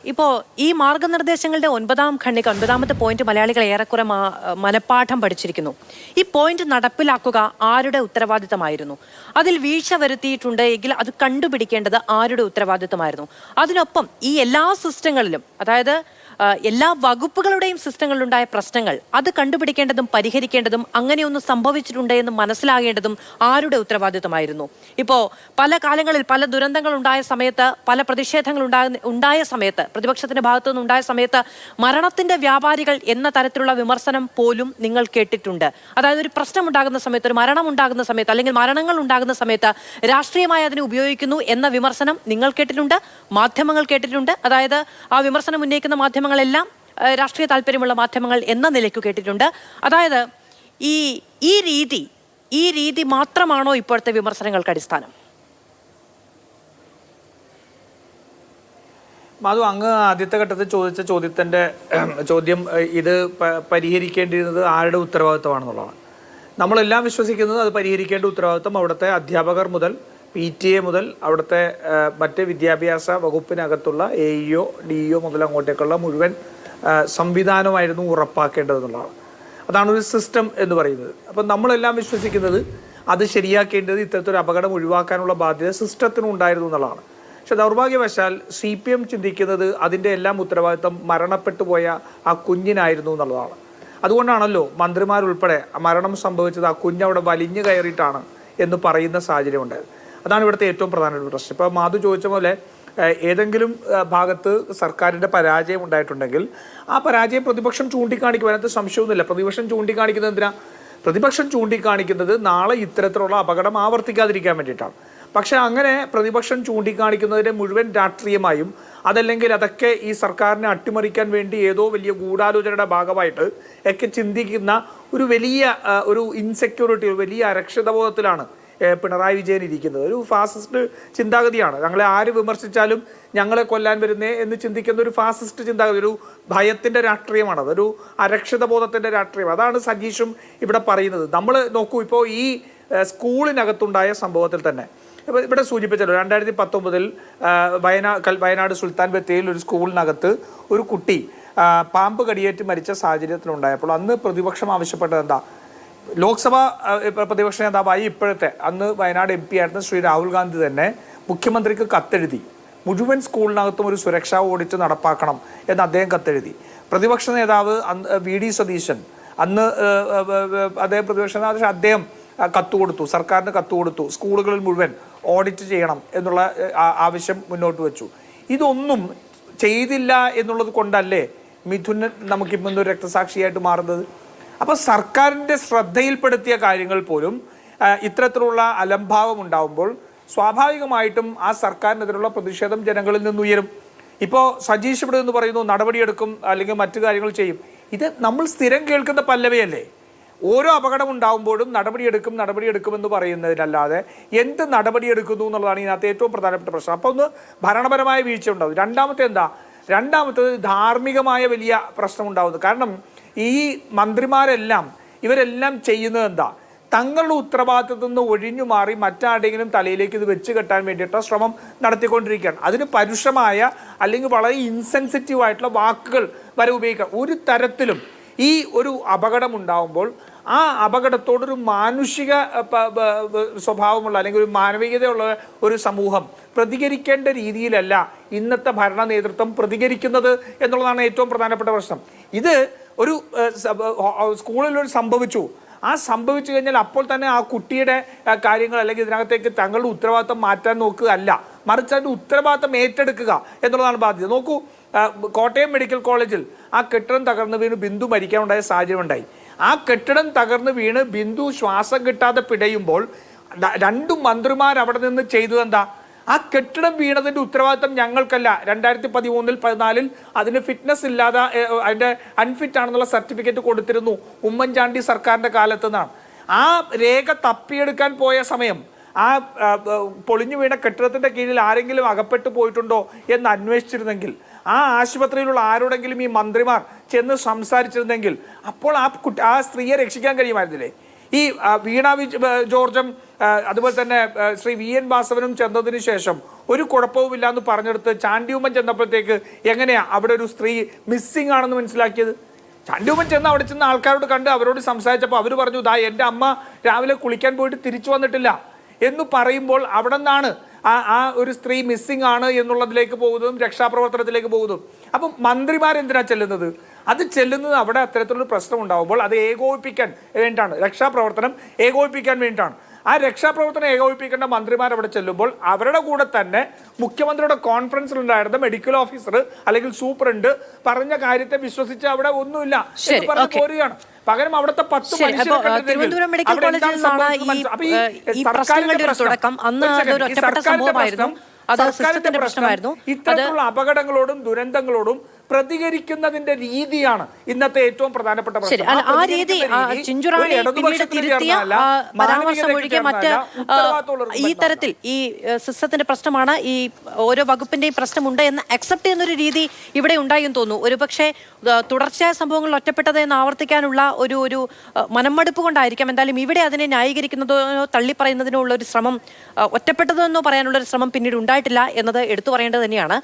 ഇപ്പോൾ ഈ മാർഗനിർദ്ദേശങ്ങളുടെ ഒൻപതാമത്തെ പോയിന്റ് മലയാളികൾ ഏറെക്കുറെ മനഃപ്പാഠം പഠിച്ചിരിക്കുന്നു. ഈ പോയിന്റ് നടപ്പിലാക്കുക ആരുടെ ഉത്തരവാദിത്തമായിരുന്നു? അതിൽ വീഴ്ച വരുത്തിയിട്ടുണ്ട് എങ്കിൽ അത് കണ്ടുപിടിക്കേണ്ടത് ആരുടെ ഉത്തരവാദിത്തമായിരുന്നു? അതിനൊപ്പം ഈ എല്ലാ സിസ്റ്റങ്ങളിലും, അതായത് എല്ലാ വകുപ്പുകളുടെയും സിസ്റ്റങ്ങളിലുണ്ടായ പ്രശ്നങ്ങൾ അത് കണ്ടുപിടിക്കേണ്ടതും പരിഹരിക്കേണ്ടതും അങ്ങനെയൊന്നും സംഭവിച്ചിട്ടുണ്ട് എന്ന് മനസ്സിലാകേണ്ടതും ആരുടെ ഉത്തരവാദിത്തമായിരുന്നു? ഇപ്പോൾ പല കാലങ്ങളിൽ പല ദുരന്തങ്ങൾ ഉണ്ടായ സമയത്ത്, പല പ്രതിഷേധങ്ങൾ ഉണ്ടായ സമയത്ത്, പ്രതിപക്ഷത്തിന്റെ ഭാഗത്തുനിന്ന് ഉണ്ടായ സമയത്ത് മരണത്തിന്റെ വ്യാപാരികൾ എന്ന തരത്തിലുള്ള വിമർശനം പോലും നിങ്ങൾ കേട്ടിട്ടുണ്ട്. അതായത് ഒരു പ്രശ്നം ഉണ്ടാകുന്ന സമയത്ത്, ഒരു മരണം ഉണ്ടാകുന്ന സമയത്ത്, അല്ലെങ്കിൽ മരണങ്ങൾ ഉണ്ടാകുന്ന സമയത്ത് രാഷ്ട്രീയമായി അതിനെ ഉപയോഗിക്കുന്നു എന്ന വിമർശനം നിങ്ങൾ കേട്ടിട്ടുണ്ട്, മാധ്യമങ്ങൾ കേട്ടിട്ടുണ്ട്. അതായത് ആ വിമർശനം ഉന്നയിക്കുന്ന മാധ്യമങ്ങളെല്ലാം രാഷ്ട്രീയ താല്പര്യമുള്ള മാധ്യമങ്ങൾ എന്ന നിലയ്ക്ക് കേട്ടിട്ടുണ്ട്. അതായത് ഈ രീതി മാത്രമാണോ ഇപ്പോഴത്തെ വിമർശനങ്ങൾക്ക് അടിസ്ഥാനം? മാധു, അങ്ങ് ആദ്യത്തെ ഘട്ടത്തിൽ ചോദിച്ച ചോദ്യം ഇത് പരിഹരിക്കേണ്ടിയിരുന്നത് ആരുടെ ഉത്തരവാദിത്തമാണെന്നുള്ളതാണ്. നമ്മളെല്ലാം വിശ്വസിക്കുന്നത് അത് പരിഹരിക്കേണ്ട ഉത്തരവാദിത്തം അവിടുത്തെ അധ്യാപകർ മുതൽ PTA മുതൽ അവിടുത്തെ മറ്റ് വിദ്യാഭ്യാസ വകുപ്പിനകത്തുള്ള AEO DEO മുതൽ അങ്ങോട്ടേക്കുള്ള മുഴുവൻ സംവിധാനമായിരുന്നു ഉറപ്പാക്കേണ്ടതെന്നുള്ളതാണ്. അതാണ് ഒരു സിസ്റ്റം എന്ന് പറയുന്നത്. അപ്പം നമ്മളെല്ലാം വിശ്വസിക്കുന്നത് അത് ശരിയാക്കേണ്ടത്, ഇത്തരത്തിലൊരു അപകടം ഒഴിവാക്കാനുള്ള ബാധ്യത സിസ്റ്റത്തിനും ഉണ്ടായിരുന്നു എന്നുള്ളതാണ്. പക്ഷെ ദൗർഭാഗ്യവശാൽ CPM ചിന്തിക്കുന്നത് അതിൻ്റെ എല്ലാം ഉത്തരവാദിത്തം മരണപ്പെട്ടു പോയ ആ കുഞ്ഞിനായിരുന്നു എന്നുള്ളതാണ്. അതുകൊണ്ടാണല്ലോ മന്ത്രിമാരുൾപ്പെടെ മരണം സംഭവിച്ചത് ആ കുഞ്ഞവിടെ വലിഞ്ഞു കയറിയിട്ടാണ് എന്ന് പറയുന്ന സാഹചര്യം ഉണ്ടായത്. അതാണ് ഇവിടുത്തെ ഏറ്റവും പ്രധാനപ്പെട്ട പ്രശ്നം. ഇപ്പോൾ മാധു ചോദിച്ച പോലെ ഏതെങ്കിലും ഭാഗത്ത് സർക്കാരിൻ്റെ പരാജയം ഉണ്ടായിട്ടുണ്ടെങ്കിൽ ആ പരാജയം പ്രതിപക്ഷം ചൂണ്ടിക്കാണിക്കും, അതിനകത്ത് സംശയമൊന്നുമില്ല. പ്രതിപക്ഷം ചൂണ്ടിക്കാണിക്കുന്നത് എന്തിനാ? പ്രതിപക്ഷം ചൂണ്ടിക്കാണിക്കുന്നത് നാളെ ഇത്തരത്തിലുള്ള അപകടം ആവർത്തിക്കാതിരിക്കാൻ വേണ്ടിയിട്ടാണ്. പക്ഷെ അങ്ങനെ പ്രതിപക്ഷം ചൂണ്ടിക്കാണിക്കുന്നതിൻ്റെ മുഴുവൻ രാഷ്ട്രീയമായും, അതല്ലെങ്കിൽ അതൊക്കെ ഈ സർക്കാരിനെ അട്ടിമറിക്കാൻ വേണ്ടി ഏതോ വലിയ ഗൂഢാലോചനയുടെ ഭാഗമായിട്ട് ഒക്കെ ചിന്തിക്കുന്ന ഒരു വലിയ ഒരു ഇൻസെക്യൂരിറ്റി, വലിയ അരക്ഷിതബോധത്തിലാണ് പിണറായി വിജയൻ ഇരിക്കുന്നത്. ഒരു ഫാസിസ്റ്റ് ചിന്താഗതിയാണ്. ഞങ്ങളെ ആര് വിമർശിച്ചാലും ഞങ്ങളെ കൊല്ലാൻ വരുന്നേ എന്ന് ചിന്തിക്കുന്ന ഒരു ഫാസിസ്റ്റ് ചിന്താഗതി, ഒരു ഭയത്തിൻ്റെ രാഷ്ട്രീയമാണ്, അതൊരു അരക്ഷിതബോധത്തിൻ്റെ രാഷ്ട്രീയം. അതാണ് സജീഷും ഇവിടെ പറയുന്നത്. നമ്മൾ നോക്കൂ, ഇപ്പോൾ ഈ സ്കൂളിനകത്തുണ്ടായ സംഭവത്തിൽ തന്നെ ഇവിടെ സൂചിപ്പിച്ചല്ലോ, 2019 വയനാട് സുൽത്താൻ ബത്തേരിയിൽ ഒരു സ്കൂളിനകത്ത് ഒരു കുട്ടി പാമ്പ് കടിയേറ്റ് മരിച്ച സാഹചര്യത്തിലുണ്ടായപ്പോൾ അന്ന് പ്രതിപക്ഷം ആവശ്യപ്പെട്ടത് എന്താ? ലോക്സഭാ പ്രതിപക്ഷ നേതാവായി ഇപ്പോഴത്തെ, അന്ന് വയനാട് MP ആയിരുന്ന ശ്രീ രാഹുൽ ഗാന്ധി തന്നെ മുഖ്യമന്ത്രിക്ക് കത്തെഴുതി മുഴുവൻ സ്കൂളിനകത്തും ഒരു സുരക്ഷാ ഓഡിറ്റ് നടപ്പാക്കണം എന്ന് അദ്ദേഹം കത്തെഴുതി. പ്രതിപക്ഷ നേതാവ് VD സതീശൻ അന്ന് അദ്ദേഹം പ്രതിപക്ഷ നേതാവ്, അദ്ദേഹം കത്ത് കൊടുത്തു, സർക്കാരിന് കത്ത് കൊടുത്തു, സ്കൂളുകളിൽ മുഴുവൻ ഓഡിറ്റ് ചെയ്യണം എന്നുള്ള ആവശ്യം മുന്നോട്ട് വെച്ചു. ഇതൊന്നും ചെയ്തില്ല എന്നുള്ളത് കൊണ്ടല്ലേ മിഥുൻ നമുക്കിപ്പോൾ ഒരു രക്തസാക്ഷിയായിട്ട് മാറുന്നത്? അപ്പോൾ സർക്കാരിൻ്റെ ശ്രദ്ധയിൽപ്പെടുത്തിയ കാര്യങ്ങൾ പോലും ഇത്തരത്തിലുള്ള അലംഭാവം ഉണ്ടാവുമ്പോൾ സ്വാഭാവികമായിട്ടും ആ സർക്കാരിനെതിരുള്ള പ്രതിഷേധം ജനങ്ങളിൽ നിന്നുയരും. ഇപ്പോൾ സജീഷ് ഇവിടെ നിന്ന് പറയുന്നു നടപടിയെടുക്കും അല്ലെങ്കിൽ മറ്റു കാര്യങ്ങൾ ചെയ്യും. ഇത് നമ്മൾ സ്ഥിരം കേൾക്കുന്ന പല്ലവിയല്ലേ? ഓരോ അപകടം ഉണ്ടാകുമ്പോഴും നടപടിയെടുക്കുമെന്ന് പറയുന്നതിനല്ലാതെ എന്ത് നടപടിയെടുക്കുന്നു എന്നുള്ളതാണ് ഇതിനകത്ത് ഏറ്റവും പ്രധാനപ്പെട്ട പ്രശ്നം. അപ്പോൾ ഒന്ന് ഭരണപരമായ വീഴ്ച ഉണ്ടാവും. രണ്ടാമത്തേത് ധാർമ്മികമായ വലിയ പ്രശ്നം ഉണ്ടാവുന്നത്. കാരണം ഈ മന്ത്രിമാരെല്ലാം ഇവരെല്ലാം ചെയ്യുന്നത് എന്താ? തങ്ങളുടെ ഉത്തരവാദിത്തത്തിൽ നിന്ന് ഒഴിഞ്ഞു മാറി മറ്റാരുടെയെങ്കിലും തലയിലേക്ക് ഇത് വെച്ച് കെട്ടാൻ വേണ്ടിയിട്ടുള്ള ശ്രമം നടത്തിക്കൊണ്ടിരിക്കുകയാണ്. അതിന് പരുഷമായ അല്ലെങ്കിൽ വളരെ ഇൻസെൻസിറ്റീവ് ആയിട്ടുള്ള വാക്കുകൾ വരെ ഉപയോഗിക്കാം. ഒരു തരത്തിലും ഈ ഒരു അപകടം ഉണ്ടാകുമ്പോൾ ആ അപകടത്തോടൊരു മാനുഷിക സ്വഭാവമുള്ള അല്ലെങ്കിൽ ഒരു മാനവികതയുള്ള ഒരു സമൂഹം പ്രതികരിക്കേണ്ട രീതിയിലല്ല ഇന്നത്തെ ഭരണ നേതൃത്വം പ്രതികരിക്കുന്നത് എന്നുള്ളതാണ് ഏറ്റവും പ്രധാനപ്പെട്ട പ്രശ്നം. ഇത് ഒരു സ്കൂളിലൊരു സംഭവിച്ചു കഴിഞ്ഞാൽ അപ്പോൾ തന്നെ ആ കുട്ടിയുടെ കാര്യങ്ങൾ അല്ലെങ്കിൽ ഇതിനകത്തേക്ക് തങ്ങളുടെ ഉത്തരവാദിത്തം മാറ്റാൻ നോക്കുക അല്ല, മറിച്ച് അതിൻ്റെ ഉത്തരവാദിത്തം ഏറ്റെടുക്കുക എന്നുള്ളതാണ് ബാധ്യത. നോക്കൂ, കോട്ടയം മെഡിക്കൽ കോളേജിൽ ആ കെട്ടിടം തകർന്ന് വീണ് ബിന്ദു മരിക്കാനുണ്ടായ സാഹചര്യം ഉണ്ടായി. ആ കെട്ടിടം തകർന്ന് വീണ് ബിന്ദു ശ്വാസം കിട്ടാതെ പിടയുമ്പോൾ 2 മന്ത്രിമാർ അവിടെ നിന്ന് ചെയ്തത് എന്താ? ആ കെട്ടിടം വീണതിൻ്റെ ഉത്തരവാദിത്തം ഞങ്ങൾക്കല്ല. 2013-14 അതിന് ഫിറ്റ്നസ് ഇല്ലാതെ അതിൻ്റെ അൺഫിറ്റ് ആണെന്നുള്ള സർട്ടിഫിക്കറ്റ് കൊടുത്തിരുന്നു ഉമ്മൻചാണ്ടി സർക്കാരിൻ്റെ കാലത്ത് നിന്നാണ്. ആ രേഖ തപ്പിയെടുക്കാൻ പോയ സമയം ആ പൊളിഞ്ഞു വീണ കെട്ടിടത്തിൻ്റെ കീഴിൽ ആരെങ്കിലും അകപ്പെട്ടു പോയിട്ടുണ്ടോ എന്ന് അന്വേഷിച്ചിരുന്നെങ്കിൽ, ആ ആശുപത്രിയിലുള്ള ആരോടെങ്കിലും ഈ മന്ത്രിമാർ ചെന്ന് സംസാരിച്ചിരുന്നെങ്കിൽ അപ്പോൾ ആ സ്ത്രീയെ രക്ഷിക്കാൻ കഴിയുമായിരുന്നില്ലേ? ഈ വീണ ജോർജും അതുപോലെ തന്നെ ശ്രീ വി എൻ വാസവനും ചെന്നതിന് ശേഷം ഒരു കുഴപ്പവുമില്ല എന്ന് പറഞ്ഞെടുത്ത് ചാണ്ടിയുമ്മൻ ചെന്നപ്പോഴത്തേക്ക് എങ്ങനെയാ അവിടെ ഒരു സ്ത്രീ മിസ്സിംഗ് ആണെന്ന് മനസ്സിലാക്കിയത്? ചാണ്ടിയുമ്മൻ ചെന്ന് അവിടെ ചെന്ന ആൾക്കാരോട് കണ്ട് അവരോട് സംസാരിച്ചപ്പോൾ അവർ പറഞ്ഞു, ദാ എൻ്റെ അമ്മ രാവിലെ കുളിക്കാൻ പോയിട്ട് തിരിച്ചു വന്നിട്ടില്ല എന്ന് പറയുമ്പോൾ അവിടെ നിന്നാണ് ആ ഒരു സ്ത്രീ മിസ്സിംഗ് ആണ് എന്നുള്ളതിലേക്ക് പോകുന്നതും രക്ഷാപ്രവർത്തനത്തിലേക്ക് പോകുന്നതും. അപ്പം മന്ത്രിമാരെന്തിനാ ചെല്ലുന്നത്? അത് ചെല്ലുന്നത് അവിടെ അത്തരത്തിലൊരു പ്രശ്നം ഉണ്ടാകുമ്പോൾ അത് ഏകോപിപ്പിക്കാൻ വേണ്ടിയിട്ടാണ്, രക്ഷാപ്രവർത്തനം ഏകോപിപ്പിക്കാൻ വേണ്ടിയിട്ടാണ്. ആ രക്ഷാപ്രവർത്തനം ഏകോപിപ്പിക്കേണ്ട മന്ത്രിമാർ അവിടെ ചെല്ലുമ്പോൾ അവരുടെ കൂടെ തന്നെ മുഖ്യമന്ത്രിയുടെ കോൺഫറൻസിലുണ്ടായിരുന്ന മെഡിക്കൽ ഓഫീസർ അല്ലെങ്കിൽ സൂപ്രണ്ട് പറഞ്ഞ കാര്യത്തെ വിശ്വസിച്ച് അവിടെ ഒന്നുമില്ല എന്ന് പറഞ്ഞ് പോരുകയാണ്. പകരം അവിടുത്തെ 10 തിരുവനന്തപുരം മെഡിക്കൽ കോളേജിൽ ഇത്തരത്തിലുള്ള അപകടങ്ങളോടും ദുരന്തങ്ങളോടും പ്രതികരിക്കുന്നതിന്റെ രീതിയാണ് ഇന്നത്തെ ഏറ്റവും പ്രധാനപ്പെട്ട പ്രശ്നം. ഈ തരത്തിൽ ഈ സിസ്റ്റത്തിന്റെ പ്രശ്നമാണ്, ഈ ഓരോ വകുപ്പിന്റെയും പ്രശ്നമുണ്ട് എന്ന് അക്സെപ്റ്റ് ചെയ്യുന്ന ഒരു രീതി ഇവിടെ ഉണ്ടായി എന്ന് തോന്നുന്നു. ഒരുപക്ഷെ തുടർച്ചയായ സംഭവങ്ങളിൽ ഒറ്റപ്പെട്ടത് എന്ന് ആവർത്തിക്കാനുള്ള ഒരു മനംമടുപ്പ് കൊണ്ടായിരിക്കാം. എന്തായാലും ഇവിടെ അതിനെ ന്യായീകരിക്കുന്നതോ തള്ളിപ്പറയുന്നതിനോ ഉള്ള ഒരു ശ്രമം, ഒറ്റപ്പെട്ടതെന്നോ പറയാനുള്ള ഒരു ശ്രമം പിന്നീട് ഉണ്ടായിട്ടില്ല എന്നത് എടുത്തു പറയേണ്ടത് തന്നെയാണ്.